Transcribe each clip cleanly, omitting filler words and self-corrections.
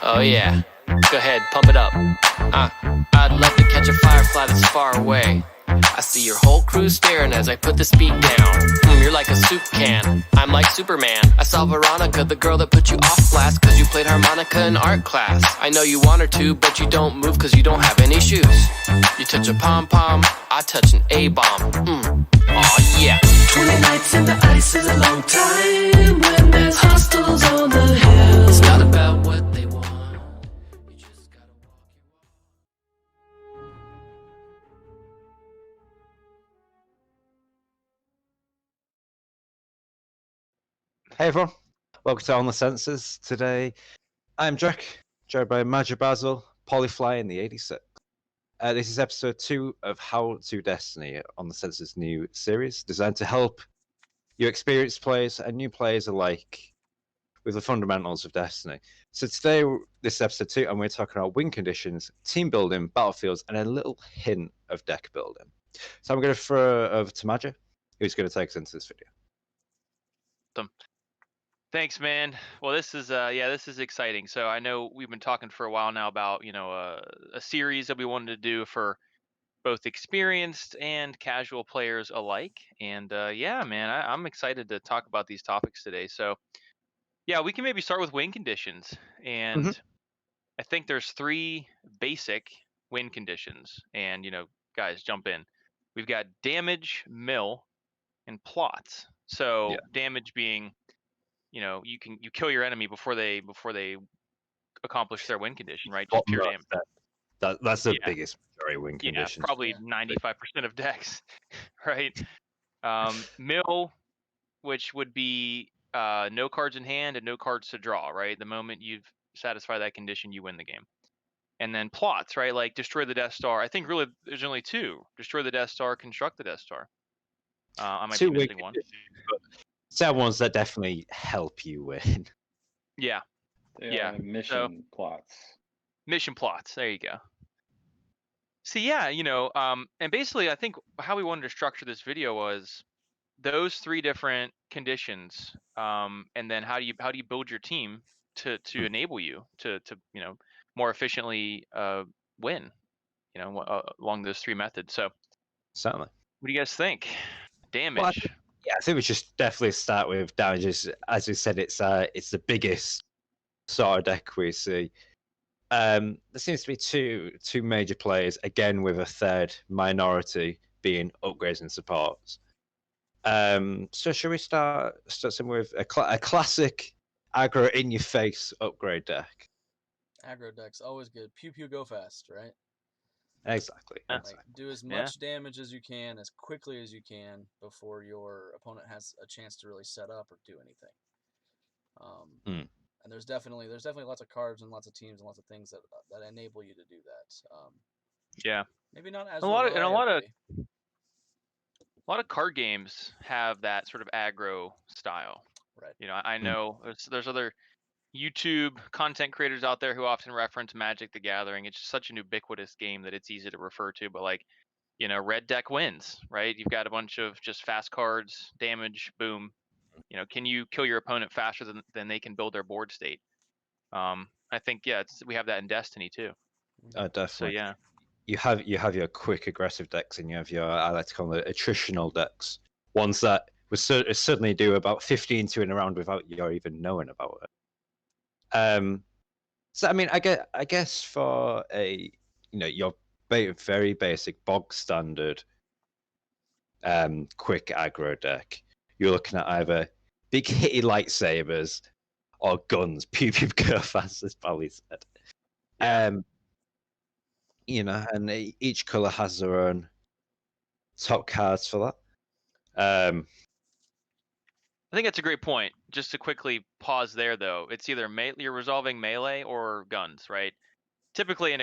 Oh yeah, go ahead, pump it up. I'd love to catch a firefly that's far away. I see your whole crew staring as I put the speed down. You're like a soup can, I'm like Superman. I saw Veronica, the girl that put you off blast, cause you played harmonica in art class. I know you want her to, but you don't move cause you don't have any shoes. You touch a pom-pom, I touch an A-bomb. Aw yeah. 20 nights in the ice is a long time when there's hostels on the hill. It's not about what they want, you just gotta walk your walk. Hey everyone, welcome to On the Sensors. Today, I'm Jrak, joined by Majobasil, Polyfly, and The86. This is episode 2 of How to Destiny on the Sensors new series, designed to help you experienced players and new players alike with the fundamentals of Destiny. So today, this is episode 2, and we're talking about win conditions, team building, battlefields, and a little hint of deck building. So I'm going to throw over to Maja, who's going to take us into this video. Thanks, man. Well, this is exciting. So I know we've been talking for a while now about, a series that we wanted to do for both experienced and casual players alike. And yeah, man, I'm excited to talk about these topics today. So yeah, we can maybe start with win conditions. And I think there's 3 basic win conditions. And, guys, jump in. We've got damage, mill, and plots. So damage being, you kill your enemy before they accomplish their win condition, right? Just pure damage. That's the biggest majority win condition. Yeah, probably 95% of decks, right? Mill, which would be no cards in hand and no cards to draw, right? The moment you've satisfied that condition, you win the game. And then plots, right? Like destroy the Death Star. I think really there's only 2: destroy the Death Star, construct the Death Star. I might be missing one. But ones that definitely help you win. Yeah. Mission plots. Mission plots. There you go. So yeah, and basically I think how we wanted to structure this video was those 3 different conditions, and then how do you build your team to enable you to more efficiently win, along those 3 methods. So Certainly. what do you guys think? Damage. Well, I think we should definitely start with damage. As we said, it's the biggest sort of deck we see. There seems to be two major players, again with a third minority being upgrades and supports. So should we start somewhere with a classic aggro in your face upgrade deck? Aggro deck's always good. Pew pew go fast, right? Exactly. Like, do as much damage as you can, as quickly as you can, before your opponent has a chance to really set up or do anything. And there's definitely lots of cards and lots of teams and lots of things that enable you to do that. Maybe not as a lot of card games have that sort of aggro style. Right. I know there's other YouTube content creators out there who often reference Magic the Gathering. It's just such an ubiquitous game that it's easy to refer to. But red deck wins, right? You've got a bunch of just fast cards, damage, boom. Can you kill your opponent faster than they can build their board state? I think we have that in Destiny too. Definitely. So yeah, you have your quick aggressive decks, and you have your, I like to call them, attritional decks. Ones that would certainly do about 15 to in a round without you even knowing about it. So I mean, I guess for your very basic bog standard quick aggro deck, you're looking at either big hitty lightsabers or guns. Pew pew go fast, as Pally said. And each color has their own top cards for that. I think that's a great point. Just to quickly pause there, though, it's either you're resolving melee or guns, right? Typically, an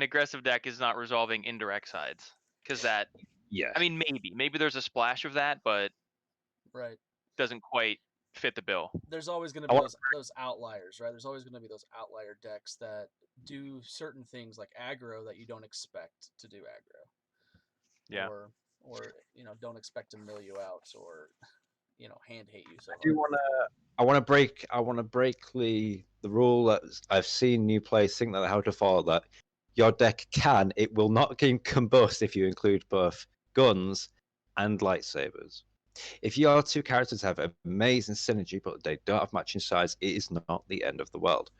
aggressive deck is not resolving indirect sides, because that. Yeah. I mean, maybe there's a splash of that, but doesn't quite fit the bill. There's always going to be those outliers, right? There's always going to be those outlier decks that do certain things like aggro that you don't expect to do aggro. Yeah. Or don't expect to mill you out or hand hate you. So I want to break the rule that I've seen new players think that how to follow that. Your deck it will not combust if you include both guns and lightsabers. If your two characters have amazing synergy but they don't have matching size, it is not the end of the world.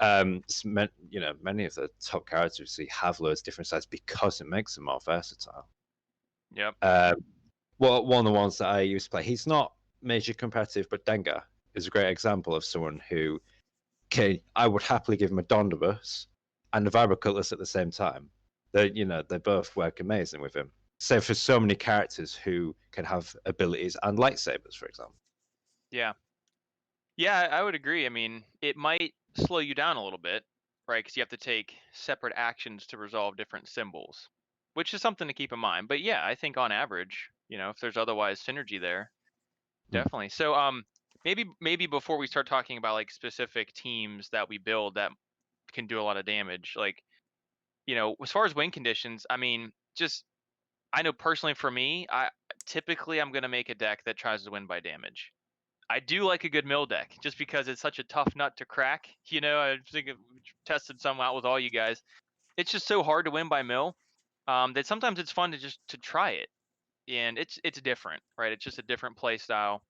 Many of the top characters we see have loads of different sizes because it makes them more versatile. Yep. Well, one of the ones that I used to play, he's not major competitive, but Dengar is a great example of someone who I would happily give him a Dondobus and a Vibro Cutlass at the same time. They both work amazing with him. So for so many characters who can have abilities and lightsabers, for example. Yeah. Yeah, I would agree. I mean, it might slow you down a little bit, right? Because you have to take separate actions to resolve different symbols, which is something to keep in mind. But yeah, I think on average, if there's otherwise synergy there, definitely. So maybe before we start talking about like specific teams that we build that can do a lot of damage, like, as far as win conditions, I mean, I know personally for me, I'm gonna make a deck that tries to win by damage. I do like a good mill deck just because it's such a tough nut to crack. I think we tested some out with all you guys. It's just so hard to win by mill that sometimes it's fun to try it, and it's different, right? It's just a different play style.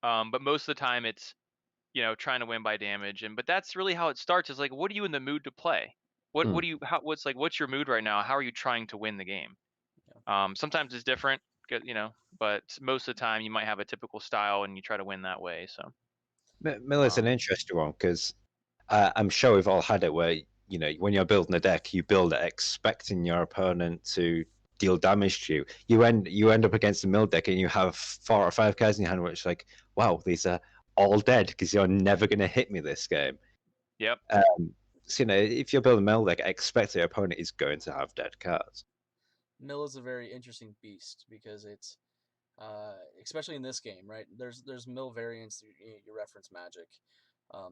But most of the time it's trying to win by damage, but that's really how it starts. Is like, what are you in the mood to play? What's your mood right now? How are you trying to win the game? Sometimes it's different, but most of the time you might have a typical style and you try to win that way. So Miller's an interesting one because I'm sure we've all had it where when you're building a deck, you build it expecting your opponent to deal damage to you. You end up against a mill deck and you have 4 or 5 cards in your hand, which is like, wow, these are all dead because you're never going to hit me this game. Yep. So, if you're building a mill deck, expect your opponent is going to have dead cards. Mill is a very interesting beast because it's especially in this game, right? There's mill variants. You reference Magic.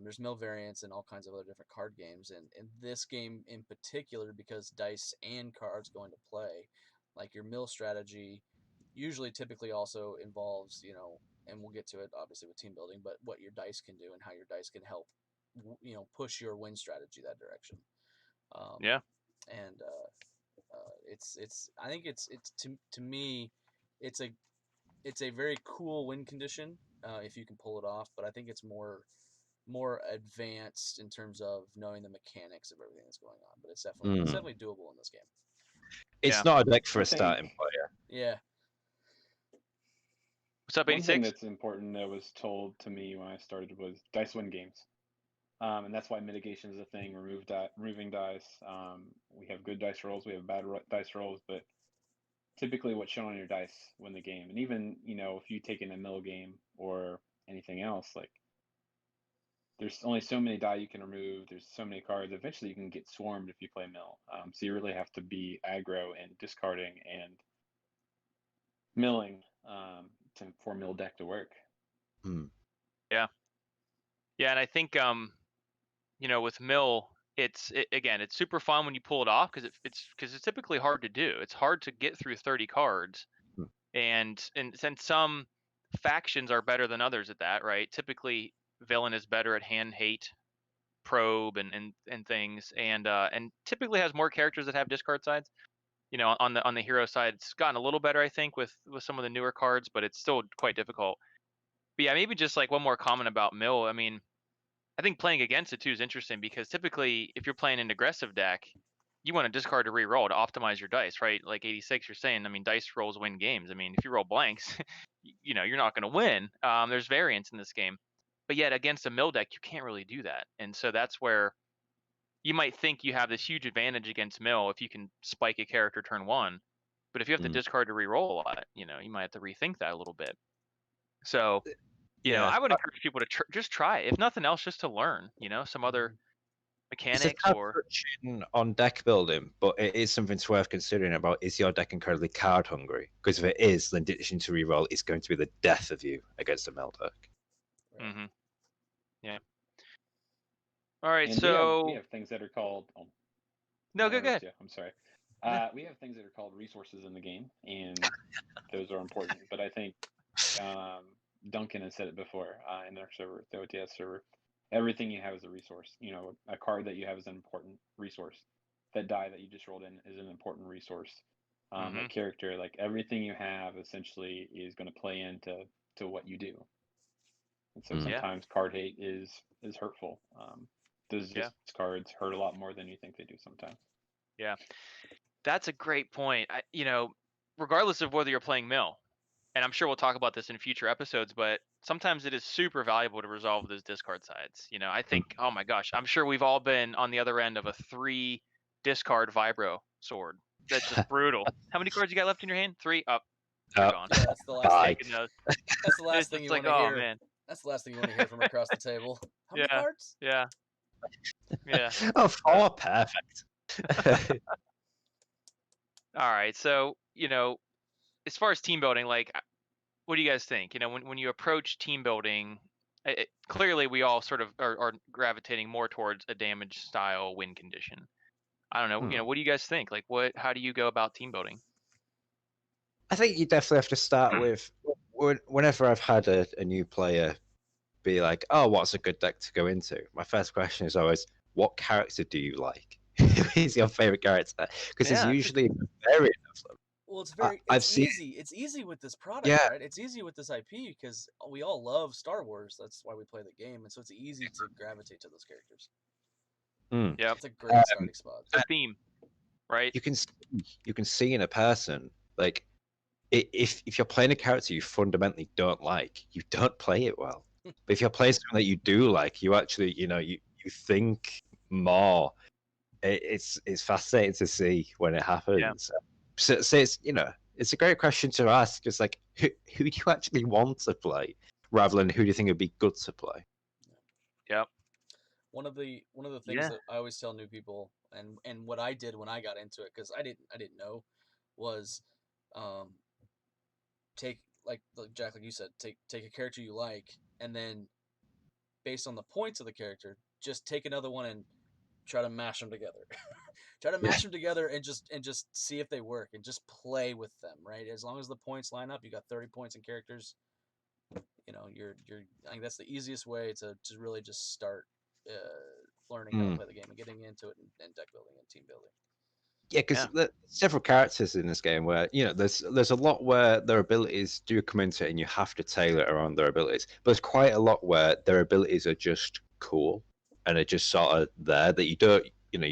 There's mill variants in all kinds of other different card games, and in this game in particular, because dice and cards go into play, like your mill strategy, usually typically also involves, and we'll get to it obviously with team building, but what your dice can do and how your dice can help, push your win strategy that direction. Yeah. And it's I think it's to me, it's a very cool win condition if you can pull it off, but I think it's more advanced in terms of knowing the mechanics of everything that's going on. But it's definitely doable in this game. It's not a deck for a starting player. Yeah. What's up, 86? One thing that's important that was told to me when I started was dice win games. And that's why mitigation is a thing. Removing dice. We have good dice rolls. We have bad dice rolls, but typically what's shown on your dice win the game. And even if you take in a mill game or anything else, like there's only so many die you can remove. There's so many cards. Eventually, you can get swarmed if you play mill. So you really have to be aggro and discarding and milling for mill deck to work. Yeah. Yeah, and I think with mill, it's super fun when you pull it off because it's typically hard to do. It's hard to get through 30 cards, and some factions are better than others at that, right? Typically, villain is better at hand hate, probe, and things, and typically has more characters that have discard sides. On the hero side, it's gotten a little better, I think, with some of the newer cards, but it's still quite difficult. But yeah, maybe just like one more comment about mill. I mean, I think playing against it too is interesting because typically, if you're playing an aggressive deck, you want to discard to reroll to optimize your dice, right? Like 86, you're saying. I mean, dice rolls win games. I mean, if you roll blanks, you're not going to win. There's variance in this game, but yet against a mill deck, you can't really do that, and so that's where you might think you have this huge advantage against mill if you can spike a character turn 1, but if you have to discard to reroll a lot, you might have to rethink that a little bit. So. I would encourage people to just try it. If nothing else, just to learn, some other mechanics or on deck building, but it is something it's worth considering about. Is your deck incredibly card hungry? Because if it is, then ditching to reroll is going to be the death of you against a mill deck. Mm-hmm. Yeah. All right, and so we have things that are called. No, go ahead. Yeah, I'm sorry. We have things that are called resources in the game, and those are important. But I think Duncan has said it before in our server, the OTS server. Everything you have is a resource. A card that you have is an important resource. That die that you just rolled in is an important resource. A character, like everything you have, essentially is going to play into what you do. And so sometimes card hate is hurtful. Those cards hurt a lot more than you think they do sometimes. Yeah, that's a great point. Regardless of whether you're playing mill, and I'm sure we'll talk about this in future episodes, but sometimes it is super valuable to resolve those discard sides. I think, oh my gosh, I'm sure we've all been on the other end of a 3 discard vibro sword. That's just brutal. How many cards you got left in your hand? 3? Up. They're gone. Yeah, that's the last. Bye. That's the last It's thing just you like, want to oh hear. man. That's the last thing you want to hear from across the table. How many cards? Yeah. Oh, 4, perfect. All right. So, as far as team building, like, what do you guys think? When you approach team building, clearly we all sort of are gravitating more towards a damage style win condition. I don't know. What do you guys think? Like, how do you go about team building? I think you definitely have to start with, whenever I've had a new player be like, oh, what's a good deck to go into? My first question is always, what character do you like? Who is your favorite character? Because there's usually a variant of them. Well, it's easy. It's easy with this product, right? It's easy with this IP because we all love Star Wars. That's why we play the game, and so it's easy to gravitate to those characters. Yeah, it's a great starting spot. The theme, right? You can see in a person, like, if you're playing a character you fundamentally don't like, you don't play it well. But if you're playing something that you do like, you actually, you think more. It's fascinating to see when it happens. So it's it's a great question to ask. It's like, who do you actually want to play, rather than who do you think would be good to play? Yep. One of the things that I always tell new people, and what I did when I got into it, because I didn't know, was take like Jack, like you said, take a character you like, and then based on the points of the character, just take another one and try to mash them together. Try to mash them together and just see if they work, and just play with them, right? As long as the points line up, you got 30 points in characters. You're I think that's the easiest way to really just start learning how to play the game and getting into it, and deck building and team building. Yeah, because there's several characters in this game where there's a lot where their abilities do come into it, and you have to tailor it around their abilities. But there's quite a lot where their abilities are just cool and are just sort of there, that you don't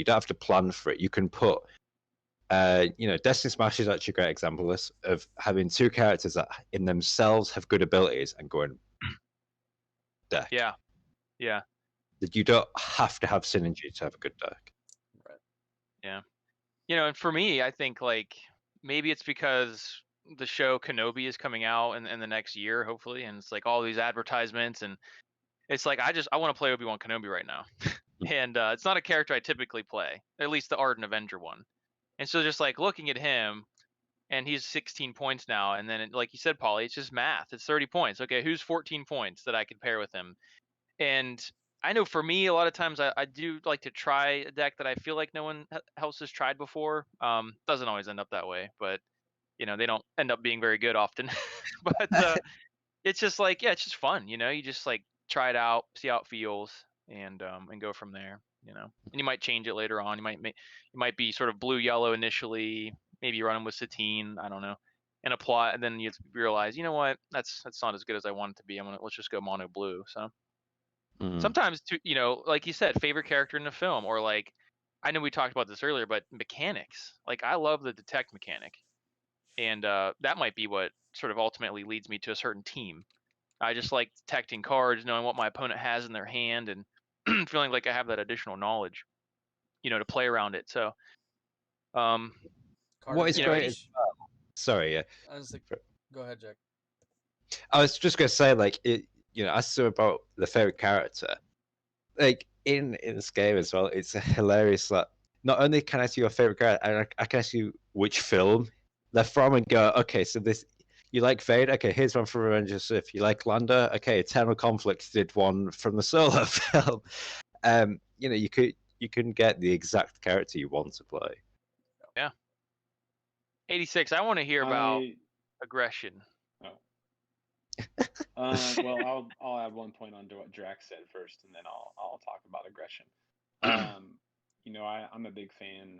have to plan for it. You can put, Destiny Smash is actually a great example of having 2 characters that in themselves have good abilities and going deck. Yeah. That you don't have to have synergy to have a good deck. Right. Yeah. And for me, I think, like, maybe it's because the show Kenobi is coming out in the next year, hopefully, and it's like all these advertisements, and it's like I want to play Obi-Wan Kenobi right now. And it's not a character I typically play, at least the Ardent Avenger one. And so just like looking at him, and he's 16 points now, and then like you said, Paulie, it's just math. It's 30 points. Okay, who's 14 points that I could pair with him? And I know for me, a lot of times I do like to try a deck that I feel like no one else has tried before. Doesn't always end up that way, but they don't end up being very good often. But it's just like, it's just fun. You just like try it out, see how it feels, and go from there. And you might change it later on. You might be sort of blue yellow initially, maybe run them with Satine, I don't know, and apply, and then you realize, you know what, that's not as good as I want it to be. Let's just go mono blue. So. Sometimes, like you said, favorite character in the film, or like, I know we talked about this earlier, but mechanics. Like, I love the detect mechanic, and that might be what sort of ultimately leads me to a certain team. I just like detecting cards, knowing what my opponent has in their hand, and feeling like I have that additional knowledge, to play around it. So, what is great as well. Sorry, yeah. I was like, go ahead, Jack. I was just gonna say, like, as to about the favorite character, like in this game as well, it's hilarious that not only can I see your favorite character, I can ask you which film they're from, and go, okay, so this, you like Vader? Okay, here's one from Revenge of the Sith. You like Lando? Okay, Eternal Conflict did one from the Solo film. You can get the exact character you want to play. Yeah. 86. I want to hear about aggression. Well, I'll add 1 point onto what Jrak said first, and then I'll talk about aggression. I'm a big fan.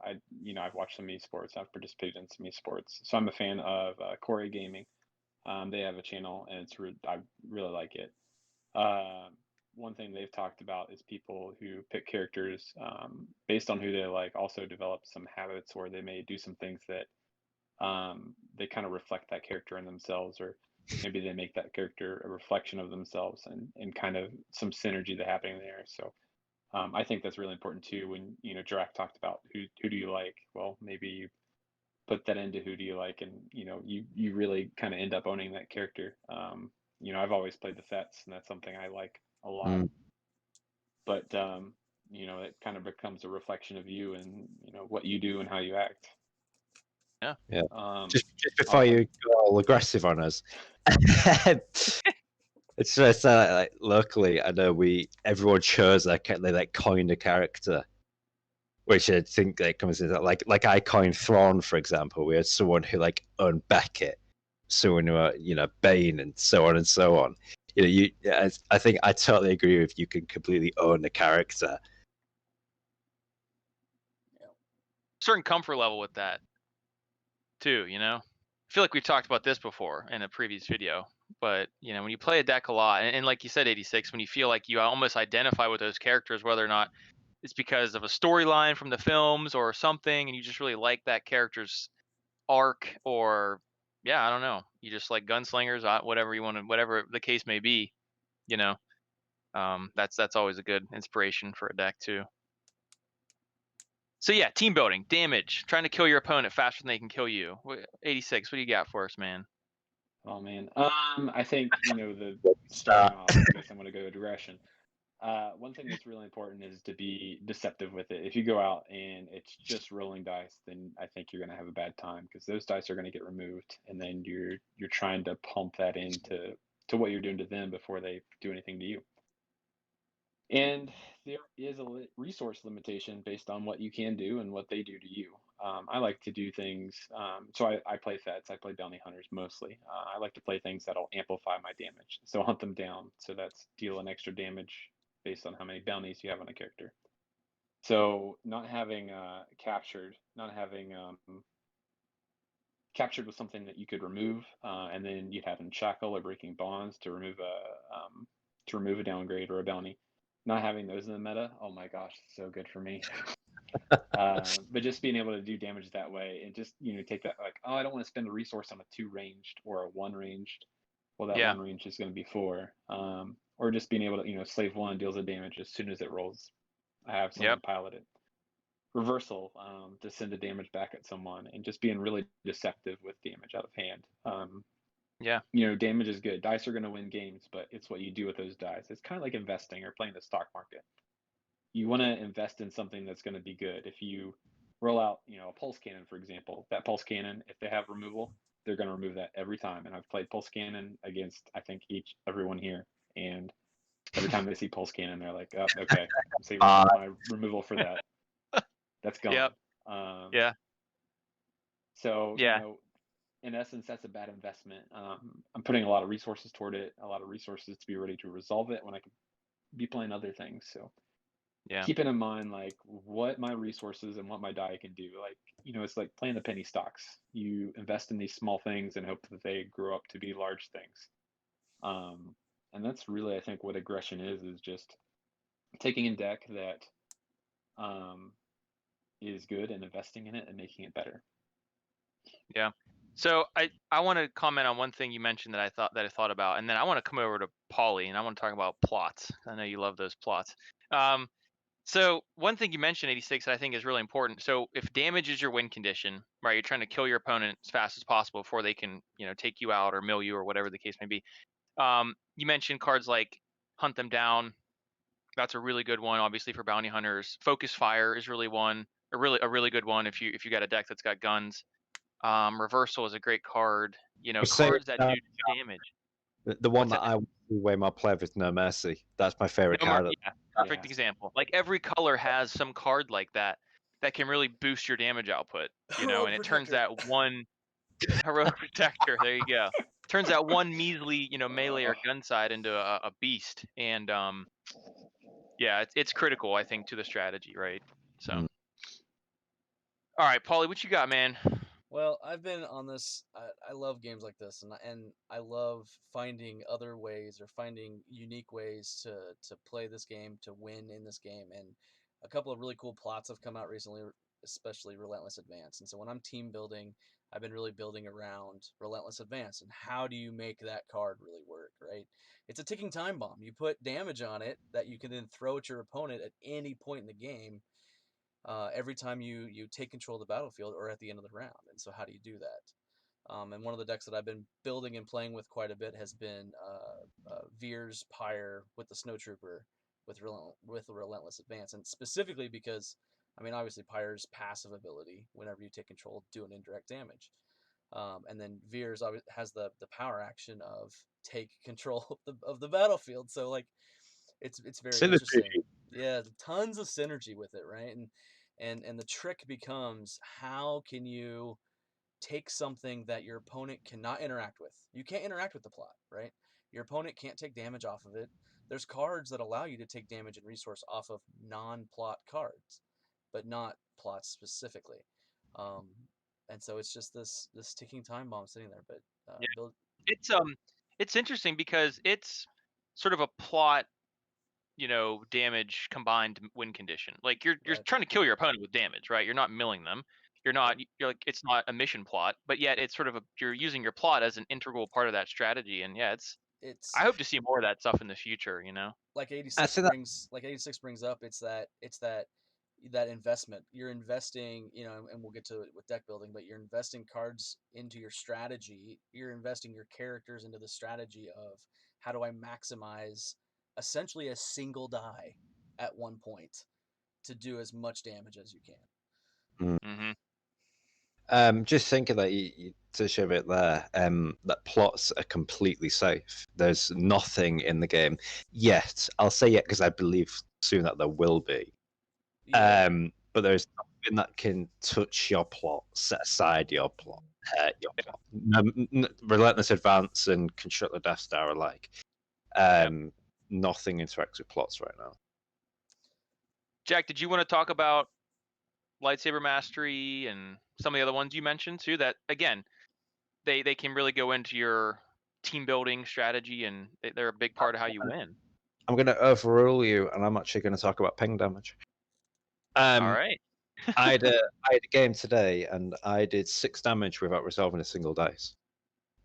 I've watched some esports. I've participated in some esports, so I'm a fan of Corey Gaming. They have a channel, and I really like it. One thing they've talked about is people who pick characters based on who they like also develop some habits where they may do some things that they kind of reflect that character in themselves, or maybe they make that character a reflection of themselves, and kind of some synergy that happening there. So I think that's really important too. When Jrak talked about who do you like, well, maybe you put that into who do you like, and you really kind of end up owning that character. I've always played the Fets, and that's something I like a lot. But it kind of becomes a reflection of you, and what you do and how you act. Yeah. Um, Just before you go all aggressive on us, it's just like locally, I know everyone chose they like coined a character, which I think like comes in like I coined Thrawn, for example. We had someone who like owned Beckett, someone who Bane, and so on and so on. I think I totally agree with you can completely own the character. Certain comfort level with that too, I feel like we've talked about this before in a previous video, but when you play a deck a lot, and like you said, 86, when you feel like you almost identify with those characters, whether or not it's because of a storyline from the films or something, and you just really like that character's arc, or I don't know, you just like gunslingers, whatever you want to, whatever the case may be, that's always a good inspiration for a deck too. So yeah, team building, damage, trying to kill your opponent faster than they can kill you. 86, what do you got for us, man? Oh man, I think the starting off. I guess I'm gonna go aggression. One thing that's really important is to be deceptive with it. If you go out and it's just rolling dice, then I think you're gonna have a bad time, because those dice are gonna get removed, and then you're trying to pump that into what you're doing to them before they do anything to you. And there is a resource limitation based on what you can do and what they do to you. I like to do things. So I play Fets. I play bounty hunters mostly. I like to play things that'll amplify my damage. So hunt them down. So that's deal an extra damage based on how many bounties you have on a character. So not having captured with something that you could remove, and then you'd have in shackle or breaking bonds to remove a downgrade or a bounty. Not having those in the meta, oh my gosh, so good for me. But just being able to do damage that way, and just take that, like, oh, I don't want to spend a resource on a 2 ranged or a 1 ranged. Well, that 1 range is going to be 4. Or just being able to slave 1 deals the damage as soon as it rolls. I have someone pilot it. Reversal, to send the damage back at someone, and just being really deceptive with damage out of hand. Damage is good. Dice are going to win games, but it's what you do with those dice. It's kind of like investing or playing the stock market. You want to invest in something that's going to be good. If you roll out, a pulse cannon, for example, that pulse cannon, if they have removal, they're going to remove that every time. And I've played pulse cannon against, I think, everyone here, and every time they see pulse cannon, they're like, oh, okay, I'm saving my removal for that. That's gone. So in essence, that's a bad investment. I'm putting a lot of resources toward it, a lot of resources to be ready to resolve it when I could be playing other things. So keeping in mind, like, what my resources and what my die can do. Like, it's like playing the penny stocks. You invest in these small things and hope that they grow up to be large things. And that's really, I think, what aggression is just taking a deck that is good and investing in it and making it better. Yeah. So I want to comment on one thing you mentioned that I thought about, and then I want to come over to Pauly, and I want to talk about plots. I know you love those plots. So one thing you mentioned, 86, that I think is really important. So if damage is your win condition, right, you're trying to kill your opponent as fast as possible before they can, take you out or mill you or whatever the case may be. You mentioned cards like Hunt Them Down. That's a really good one, obviously, for bounty hunters. Focus Fire is really a really good one if you got a deck that's got guns. Reversal is a great card. Cards that do damage. The one that I way more play with No Mercy. That's my favorite card. Perfect example. Like, every color has some card like that can really boost your damage output. And it turns that one Heroic Protector. There you go. turns that one measly, melee or gun side into a beast, and yeah, it's critical, I think, to the strategy, right? So, Mm. all right, Paulie, what you got, man? Well, I've been on this. I love games like this, and I love finding other ways or finding unique ways to play this game, to win in this game. And a couple of really cool plots have come out recently, especially Relentless Advance. And so when I'm team building, I've been really building around Relentless Advance and how do you make that card really work, right? It's a ticking time bomb. You put damage on it that you can then throw at your opponent at any point in the game, every time you take control of the battlefield or at the end of the round. And so how do you do that? And one of the decks that I've been building and playing with quite a bit has been Veer's Pyre with the Snowtrooper with Relentless Advance, and specifically because I mean obviously Pyre's passive ability whenever you take control do an indirect damage, and then Veer's has the power action of take control of the battlefield. So like it's very Synergy. interesting. Yeah, tons of synergy with it, right? And the trick becomes how can you take something that your opponent cannot interact with. You can't interact with the plot, right? Your opponent can't take damage off of it. There's cards that allow you to take damage and resource off of non-plot cards, but not plots specifically. Um, and so it's just this ticking time bomb sitting there. But Yeah, build, it's interesting because it's sort of a plot, damage combined win condition. Like you're right? trying to kill your opponent with damage, right? You're not milling them. You're not. Yep. You're like it's not a mission plot, but yet it's sort of you're using your plot as an integral part of that strategy. And yeah, It's I hope to see more of that stuff in the future. like I 86 say that brings like 86 brings up. It's that investment you're investing, and we'll get to it with deck building, but you're investing cards into your strategy. You're investing your characters into the strategy of how do I maximize essentially a single die at one point to do as much damage as you can. Mm-hmm. just thinking that you touched a bit there, that plots are completely safe. There's nothing in the game yet. I'll say yet because I believe soon that there will be. Yeah. But there's nothing that can touch your plot, set aside your plot, hurt your plot. Relentless Advance and Construct the Death Star alike. Nothing interacts with plots right now. Jack, did you want to talk about lightsaber mastery and some of the other ones you mentioned too? That again, they can really go into your team building strategy, and they're a big part of how you win. I'm going to overrule you, and I'm actually going to talk about ping damage. All right. I had a game today, and I did 6 damage without resolving a single dice.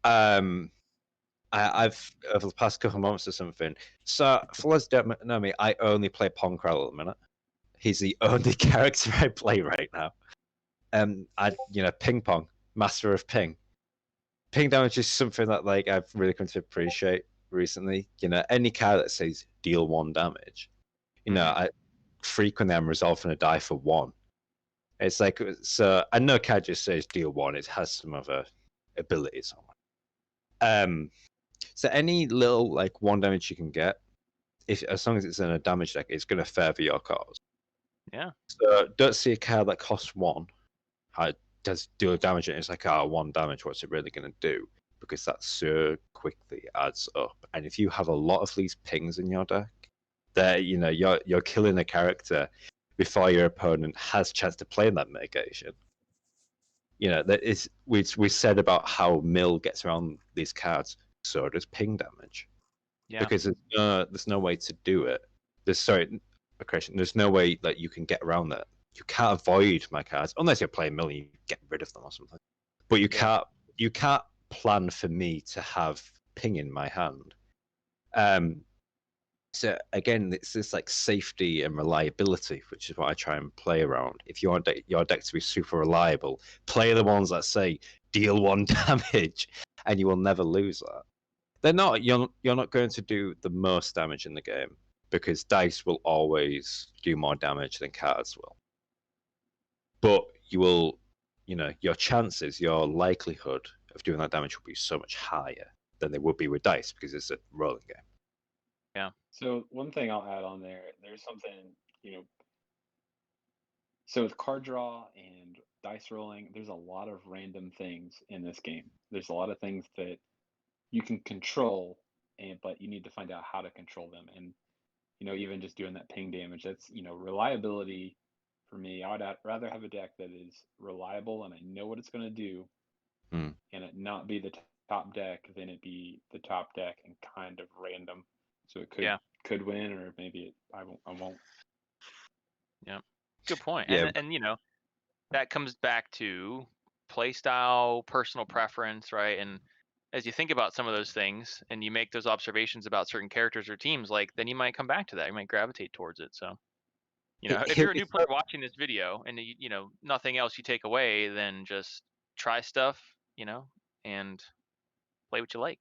I've over the past couple of months or something. So for those who don't know me, I only play Ponkrell at the minute. He's the only character I play right now. Ping pong, master of ping. Ping damage is something that like I've really come to appreciate recently. Any card that says deal 1 damage, I frequently am resolving a die for 1. It's like, so I know card just says deal 1. It has some other abilities on it. So any little like 1 damage you can get, as long as it's in a damage deck, it's going to favour your cause. Yeah. So don't see a card that costs 1. Does deal damage, and it's like, 1 damage. What's it really going to do? Because that so quickly adds up. And if you have a lot of these pings in your deck, that you're killing a character before your opponent has a chance to play that mitigation. That is we said about how Mill gets around these cards. So does ping damage. Yeah. Because there's no way to do it. There's no way that you can get around that. You can't avoid my cards unless you're playing Mill and you get rid of them or something. But you can't plan for me to have ping in my hand. So again, it's this like safety and reliability, which is what I try and play around. If you want your deck to be super reliable, play the ones that say deal 1 damage, and you will never lose that. They're not. You're not going to do the most damage in the game because dice will always do more damage than cards will. But you will, your chances, your likelihood of doing that damage will be so much higher than they would be with dice because it's a rolling game. Yeah. So one thing I'll add on there's something, so with card draw and dice rolling, there's a lot of random things in this game. There's a lot of things that you can control, but you need to find out how to control them. And even just doing that ping damage, that's reliability. For me, I would rather have a deck that is reliable and I know what it's going to do, Hmm. and it not be the top deck than it be the top deck and kind of random. So it could win, or maybe I won't. Yeah, good point. Yeah. And that comes back to play style, personal preference, right? And as you think about some of those things and you make those observations about certain characters or teams, like then you might come back to that. You might gravitate towards it. So, if He'll you're a be new player watching this video and nothing else you take away, then just try stuff, and play what you like.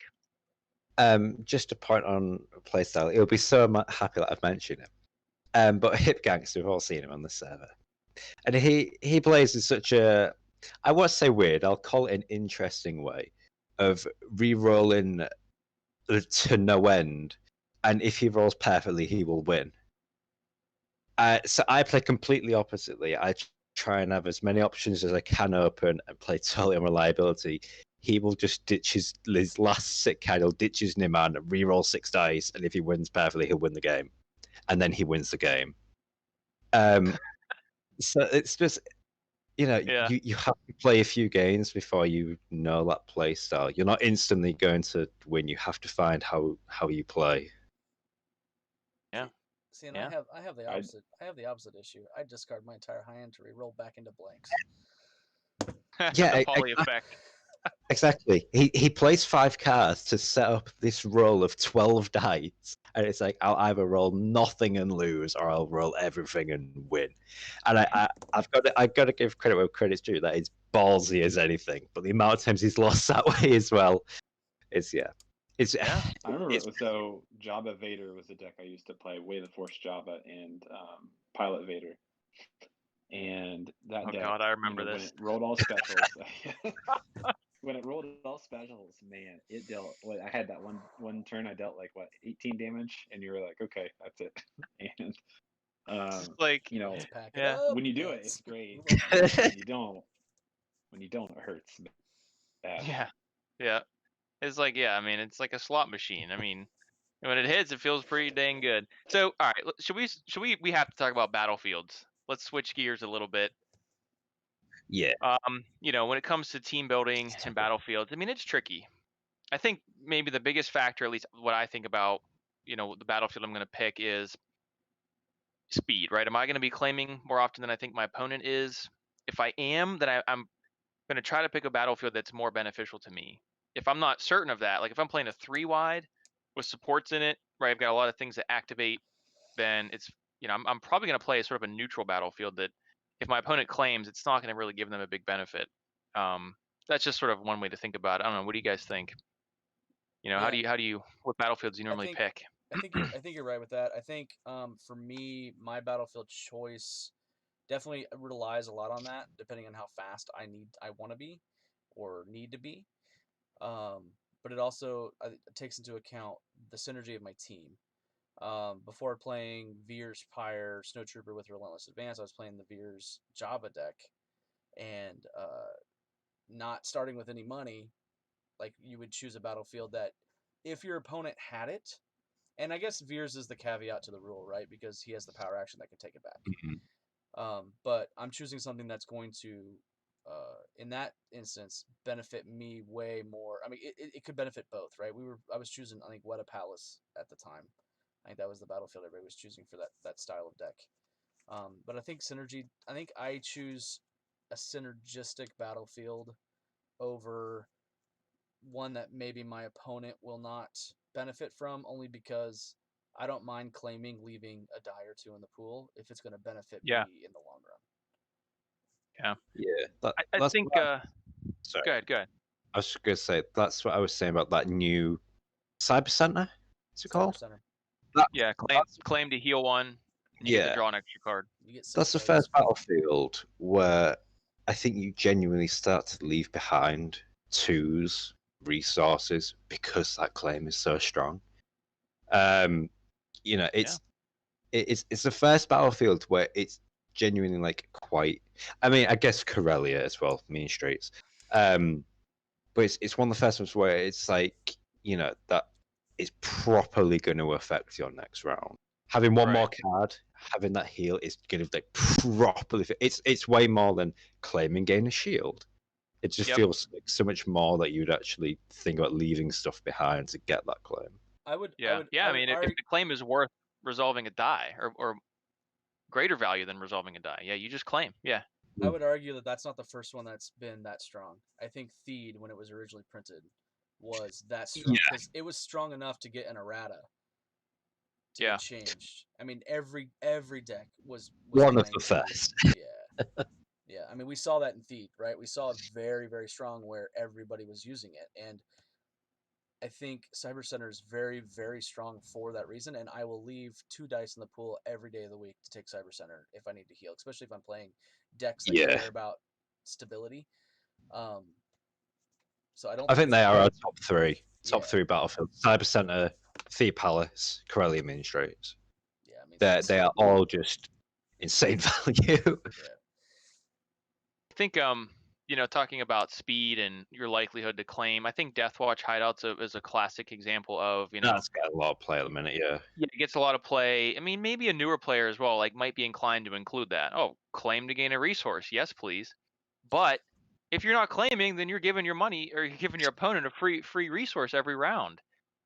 Just a point on playstyle. He'll be so happy that I've mentioned him. But Hip Gangster, we've all seen him on the server, and he plays in such a, I won't say weird, I'll call it an interesting way of re-rolling to no end, and if he rolls perfectly, he will win. So I play completely oppositely. I try and have as many options as I can open and play totally on reliability. He will just ditch his last sick card, he'll ditch his Niman, re-roll 6 dice, and if he wins perfectly, he'll win the game. And then he wins the game. So it's just, Yeah. you have to play a few games before you know that play style. You're not instantly going to win. You have to find how you play. Yeah. See, and Yeah. I have the opposite. I have the opposite issue. I discard my entire high end to re-roll back into blanks. Yeah, The poly effect. Exactly. He plays 5 cards to set up this roll of 12 dice, and it's like I'll either roll nothing and lose, or I'll roll everything and win. And I've got to give credit where credit's due. That is ballsy as anything. But the amount of times he's lost that way as well, it's Yeah. I remember so Jabba Vader was a deck I used to play, Way of the Force Jabba and Pilot Vader. And that Oh deck, God, I remember when this. it rolled all specials, when it rolled all specials, man, it dealt. I had that one turn, I dealt 18 damage, and you were like, okay, that's it. And It's like, Let's pack it yeah. up. when you do it, Let's it's great. move on. When you don't, it hurts bad. Yeah. It's like, I mean, it's like a slot machine. I mean, when it hits, it feels pretty dang good. So, all right, should we have to talk about battlefields. Let's switch gears a little bit. Yeah. When it comes to team building and battlefields, I mean, it's tricky. I think maybe the biggest factor, at least what I think about, the battlefield I'm going to pick is speed, right? Am I going to be claiming more often than I think my opponent is? If I am, then I'm going to try to pick a battlefield that's more beneficial to me. If I'm not certain of that, like if I'm playing a 3-wide with supports in it, right, I've got a lot of things that activate, then it's, I'm probably going to play sort of a neutral battlefield that if my opponent claims, it's not going to really give them a big benefit. That's just sort of one way to think about it. I don't know. What do you guys think? How do you what battlefields do you normally pick? I think you're right with that. I think for me, my battlefield choice definitely relies a lot on that, depending on how fast I want to be or need to be. But it also takes into account the synergy of my team. Before playing Veer's Pyre Snowtrooper with Relentless Advance, I was playing the Veer's Jabba deck, and not starting with any money, like you would choose a battlefield that if your opponent had it, and I guess Veers is the caveat to the rule, right? Because he has the power action that can take it back. But I'm choosing something that's going to, in that instance, benefit me way more. I mean, it could benefit both, right? I was choosing, I think, Weta Palace at the time. I think that was the battlefield everybody was choosing for that style of deck. But I think synergy. I think I choose a synergistic battlefield over one that maybe my opponent will not benefit from, only because I don't mind claiming leaving a die or two in the pool if it's going to benefit me in the long run. Yeah. I That's think. sorry. Go ahead. I was just gonna say that's what I was saying about that new Cyber Center. What's it called? Center. Yeah, claim to heal one. And you get to draw an extra card. You get That's the first battlefield where I think you genuinely start to leave behind 2's resources because that claim is so strong. It's the first battlefield where it's genuinely quite. I mean, I guess Corellia as well, Mean Streets. But it's one of the first ones where it's like that is properly going to affect your next round. Having one more card, having that heal is going to properly. It's way more than claiming gain a shield. It just feels like so much more that you'd actually think about leaving stuff behind to get that claim. I mean, if the claim is worth resolving a die or greater value than resolving a die, you just claim. Yeah. I would argue that that's not the first one that's been that strong. I think Theed, when it was originally printed, was that strong because it was strong enough to get an errata to get changed. I mean, every deck was one of the first. Yeah. I mean, we saw that in Theed, right? We saw it very, very strong where everybody was using it, and I think Cyber Center is very, very strong for that reason, and I will leave 2 dice in the pool every day of the week to take Cyber Center if I need to heal, especially if I'm playing decks that care about stability. So I think they are our top 3 battlefield: Cyber Center, Thea Palace, Corellia Administrators. Yeah, I mean, they are all just insane value. I think talking about speed and your likelihood to claim, I think Deathwatch Hideouts is a classic example of that's got a lot of play at the minute. Yeah, it gets a lot of play. I mean, maybe a newer player as well might be inclined to include that. Oh, claim to gain a resource, yes please. But if you're not claiming, then you're giving your money or you're giving your opponent a free resource every round.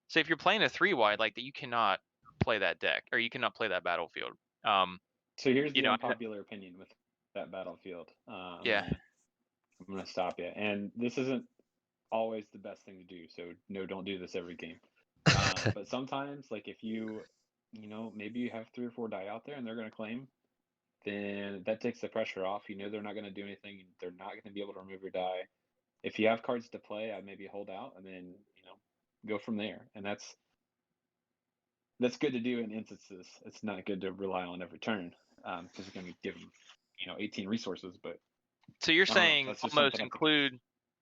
So if you're playing a 3-wide like that, you cannot play that deck or you cannot play that battlefield. So here's the unpopular opinion with that battlefield. I'm gonna stop you. And this isn't always the best thing to do. So no, don't do this every game. But sometimes, like if maybe you have 3 or 4 die out there and they're gonna claim, then that takes the pressure off. They're not gonna do anything. They're not gonna be able to remove your die. If you have cards to play, I'd maybe hold out and then go from there. And that's good to do in instances. It's not good to rely on every turn because you're gonna give them 18 resources, but. So you're saying almost include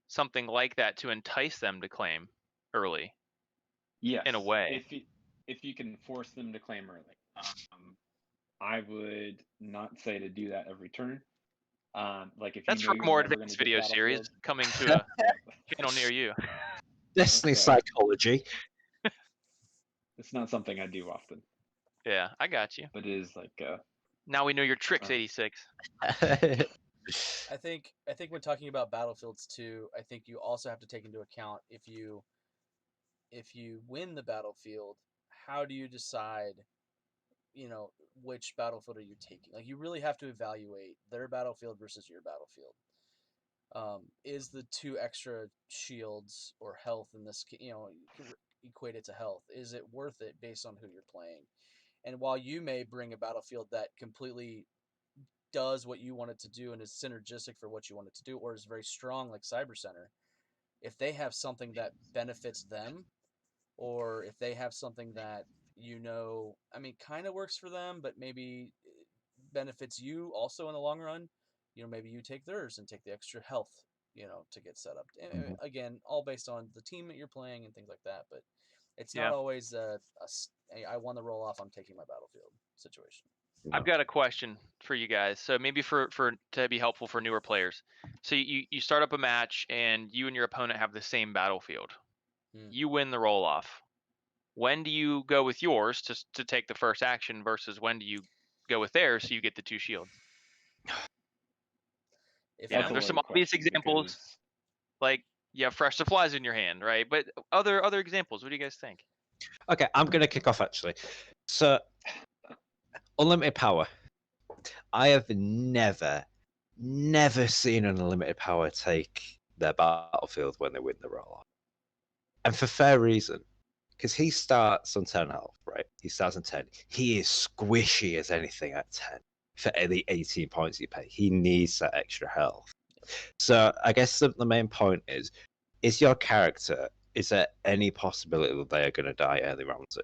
something like that to entice them to claim early? Yes. In a way. If you can force them to claim early. I would not say to do that every turn. Like if that's for more advanced video series coming to a channel near you. Destiny psychology. It's not something I do often. Yeah, I got you. But it is like now we know your tricks, 86. I think when talking about battlefields too, I think you also have to take into account if you win the battlefield, how do you decide, which battlefield are you taking? Like you really have to evaluate their battlefield versus your battlefield. Is the 2 extra shields or health in this, equate it to health? Is it worth it based on who you're playing? And while you may bring a battlefield that completely does what you want it to do and is synergistic for what you want it to do, or is very strong like Cyber Center, if they have something that benefits them, or if they have something that kind of works for them, but maybe benefits you also in the long run, maybe you take theirs and take the extra health, to get set up. And again, all based on the team that you're playing and things like that. But it's not always I won the roll off, I'm taking my battlefield situation. I've got a question for you guys. So maybe for to be helpful for newer players. So you start up a match and you and your opponent have the same battlefield. You win the roll off. When do you go with yours to take the first action versus when do you go with theirs so you get the 2 shields? There's some obvious examples, like you have fresh supplies in your hand, right? But other examples, what do you guys think? Okay, I'm gonna kick off actually. So unlimited power. I have never seen an unlimited power take their battlefield when they win the roll-off. And for fair reason. Because he starts on 10 health, right? He starts on 10. He is squishy as anything at 10 for the 18 points you pay. He needs that extra health. So I guess the main point is your character, is there any possibility that they are going to die early round 2?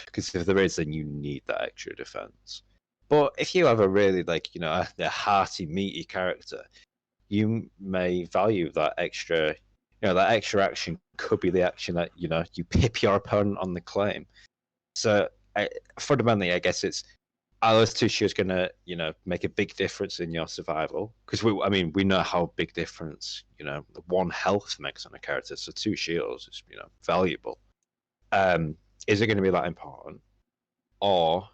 Because if there is, then you need that extra defense. But if you have a really, a hearty, meaty character, you may value that extra, that extra action could be the action that, you pip your opponent on the claim. So fundamentally, I guess it's are those 2 shields gonna, make a big difference in your survival? Because we know how big difference, 1 health makes on a character. So 2 shields is, valuable. Is it going to be that important, or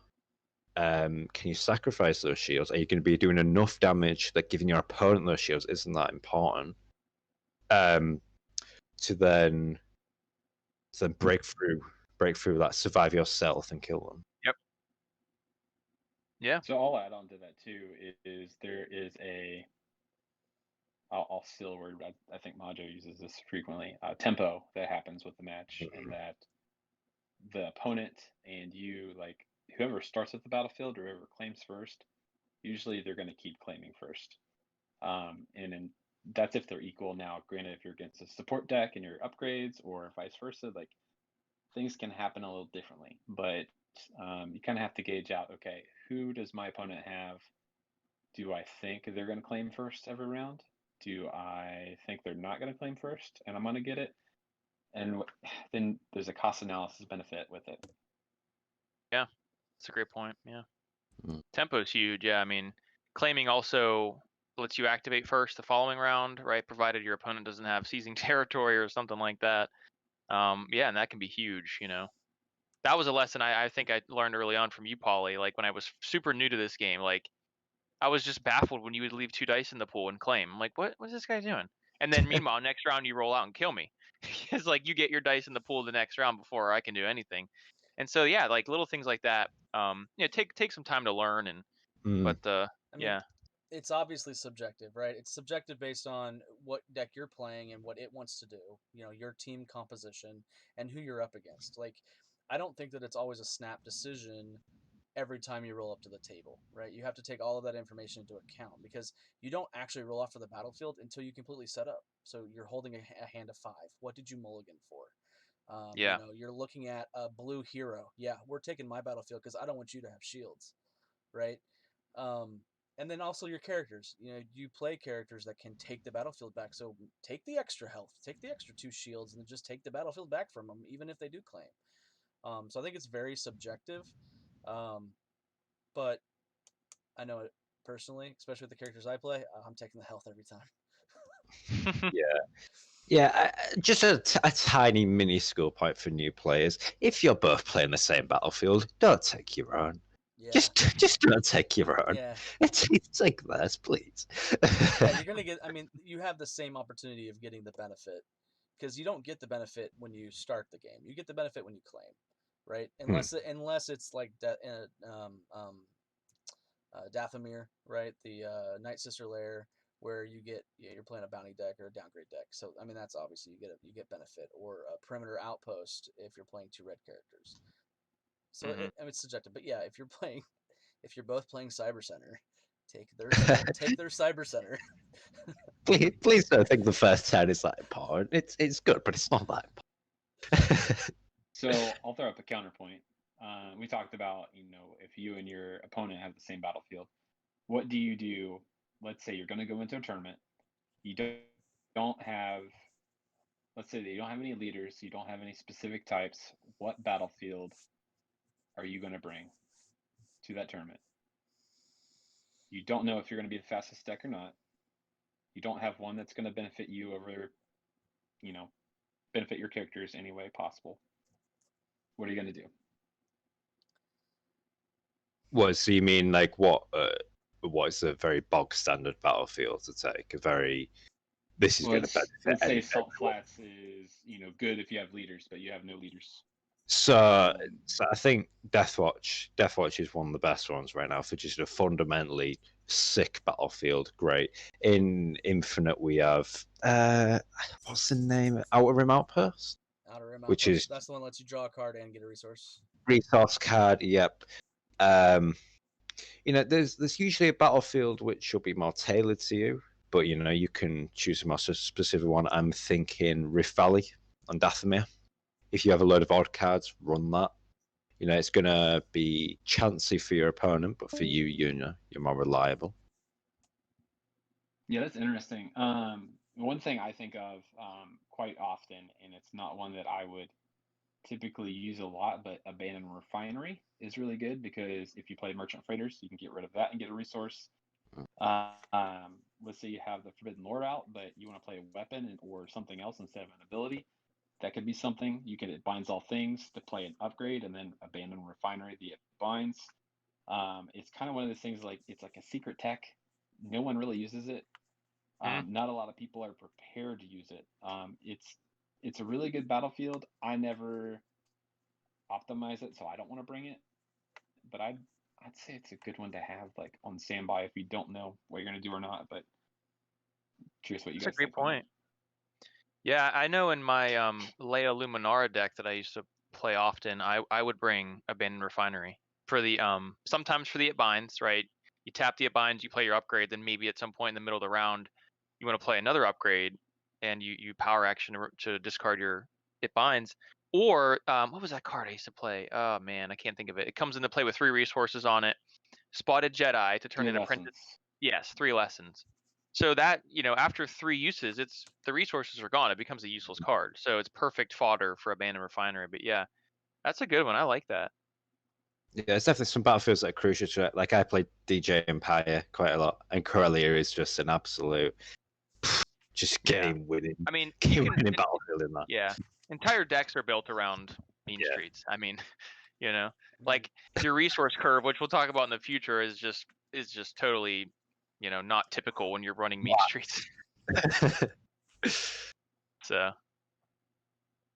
can you sacrifice those shields? Are you going to be doing enough damage that giving your opponent those shields isn't that important? To then break through that, survive yourself and kill them. Yep. Yeah. So I'll add on to that too. Is there is a I'll steal a word. I think Majo uses this frequently. Tempo that happens with the match, and that the opponent and you, like whoever starts at the battlefield or whoever claims first, usually they're going to keep claiming first. And that's if they're equal. Now, granted, if you're against a support deck and your upgrades, or vice versa, like things can happen a little differently. But you kind of have to gauge out. Okay, who does my opponent have? Do I think they're going to claim first every round? Do I think they're not going to claim first and I'm going to get it? And then there's a cost analysis benefit with it. Yeah, that's a great point. Yeah. Mm. Tempo is huge. Yeah, I mean, claiming also lets you activate first the following round, right? Provided your opponent doesn't have seizing territory or something like that. Yeah, and that can be huge. That was a lesson I think I learned early on from you, Pauly. Like when I was super new to this game, like I was just baffled when you would leave 2 dice in the pool and claim. I'm like, what's this guy doing? And then meanwhile, next round you roll out and kill me. It's like you get your dice in the pool the next round before I can do anything. And so yeah, like little things like that. Take some time to learn but I mean, yeah. it's obviously subjective, right? It's subjective based on what deck you're playing and what it wants to do, your team composition and who you're up against. Like, I don't think that it's always a snap decision every time you roll up to the table, right? You have to take all of that information into account because you don't actually roll off to the battlefield until you completely set up. So you're holding a hand of 5. What did you mulligan for? Yeah. You're looking at a blue hero. Yeah, we're taking my battlefield because I don't want you to have shields, right? Um, and then also your characters. You play characters that can take the battlefield back. So take the extra health, take the extra 2 shields, and then just take the battlefield back from them, even if they do claim. So I think it's very subjective. But I know it personally, especially with the characters I play, I'm taking the health every time. Yeah, just a tiny mini school point for new players. If you're both playing the same battlefield, don't take your own. Yeah. Just don't take your own. Yeah. It's take theirs, please. Yeah, you're gonna get. I mean, you have the same opportunity of getting the benefit because you don't get the benefit when you start the game. You get the benefit when you claim, right? Unless it's like Dathomir, right? The Night Sister Lair, where you're playing a bounty deck or a downgrade deck. So I mean, that's obviously you get benefit, or a perimeter outpost if you're playing 2 red characters. So it's subjective, but yeah, if you're both playing Cyber Center, take their Cyber Center. Please don't think the first turn is that important. It's good, but it's not that important. So I'll throw up a counterpoint. We talked about, if you and your opponent have the same battlefield, what do you do? Let's say you're going to go into a tournament. You don't have, let's say that you don't have any leaders, you don't have any specific types. What battlefield are you going to bring to that tournament? You don't know if you're going to be the fastest deck or not. You don't have one that's going to benefit you over, benefit your characters any way possible. What are you going to do? What, so you mean like what is a very bog standard battlefield to take? This is going to benefit. Let's say Salt Flats is, good if you have leaders, but you have no leaders. So I think Deathwatch is one of the best ones right now for just a fundamentally sick battlefield. Great. In Infinite, we have what's the name? Outer Rim Outpost. Outer Rim Which Outpost. is That's the one that lets you draw a card and get a resource. Resource card. Yep. There's usually a battlefield which will be more tailored to you, but you can choose a more specific one. I'm thinking Rift Valley on Dathomir. If you have a load of odd cards, run that. It's gonna be chancy for your opponent, but for you, you're more reliable. Yeah, that's interesting. One thing I think of quite often, and it's not one that I would typically use a lot, but Abandoned Refinery is really good because if you play Merchant Freighters, you can get rid of that and get a resource. Let's say you have the Forbidden Lord out, but you want to play a weapon or something else instead of an ability. That could be something. You can, it binds all things to play an upgrade, and then Abandoned Refinery, the it binds. It's kind of one of those things, like it's like a secret tech. No one really uses it. Not a lot of people are prepared to use it. It's a really good battlefield. I never optimize it, so I don't want to bring it. But I'd say it's a good one to have, like, on standby if you don't know what you're gonna do or not. But curious what you That's a guys great think on that. point. Yeah, I know in my Leia Luminara deck that I used to play often, I would bring Abandoned Refinery for the sometimes for the it binds, right? You tap the it binds, you play your upgrade, then maybe at some point in the middle of the round you want to play another upgrade, and you power action to discard your it binds. Or what was that card I used to play? Oh man, I can't think of it. It comes into play with 3 resources on it. Spotted Jedi to turn 3 into lessons. Apprentice. Yes, 3 lessons. So that, after 3 uses, it's the resources are gone. It becomes a useless card. So it's perfect fodder for Abandoned Refinery. But yeah, that's a good one. I like that. Yeah, there's definitely some battlefields that are crucial to it. Like I played DJ Empire quite a lot, and Corellia is just an absolute just Yeah. game winning. I mean, game you can, winning battlefield in that. yeah, entire decks are built around mean Yeah. streets. I mean, like your resource curve, which we'll talk about in the future, is just totally, not typical when you're running mean streets. So,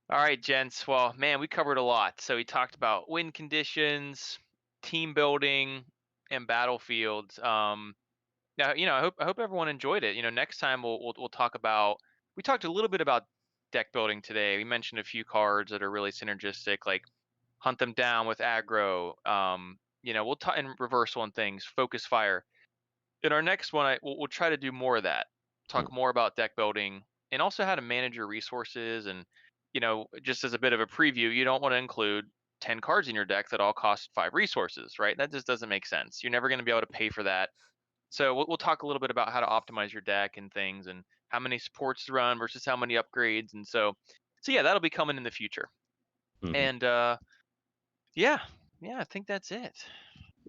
all right, gents. Well, man, we covered a lot. So we talked about win conditions, team building, and battlefields. Now, I hope everyone enjoyed it. Next time we'll talk about. We talked a little bit about deck building today. We mentioned a few cards that are really synergistic, like hunt them down with aggro. We'll talk in reversal and things. Focus fire. In our next one, we'll try to do more of that. Talk more about deck building and also how to manage your resources. And just as a bit of a preview, you don't want to include 10 cards in your deck that all cost 5 resources, right? That just doesn't make sense. You're never going to be able to pay for that. So we'll talk a little bit about how to optimize your deck and things, and how many supports to run versus how many upgrades. And so yeah, that'll be coming in the future. And yeah, I think that's it.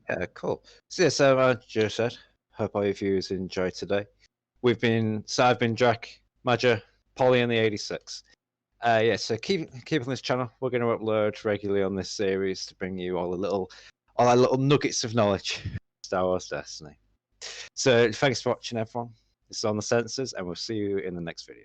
Yeah, cool. So yeah, so Joe said, hope all your viewers enjoyed today. I've been Jrak, Maja, Polly, and the 86. Yeah, so keep on this channel. We're going to upload regularly on this series to bring you all our little nuggets of knowledge. Star Wars Destiny. So thanks for watching, everyone. This is On the Sensors, and we'll see you in the next video.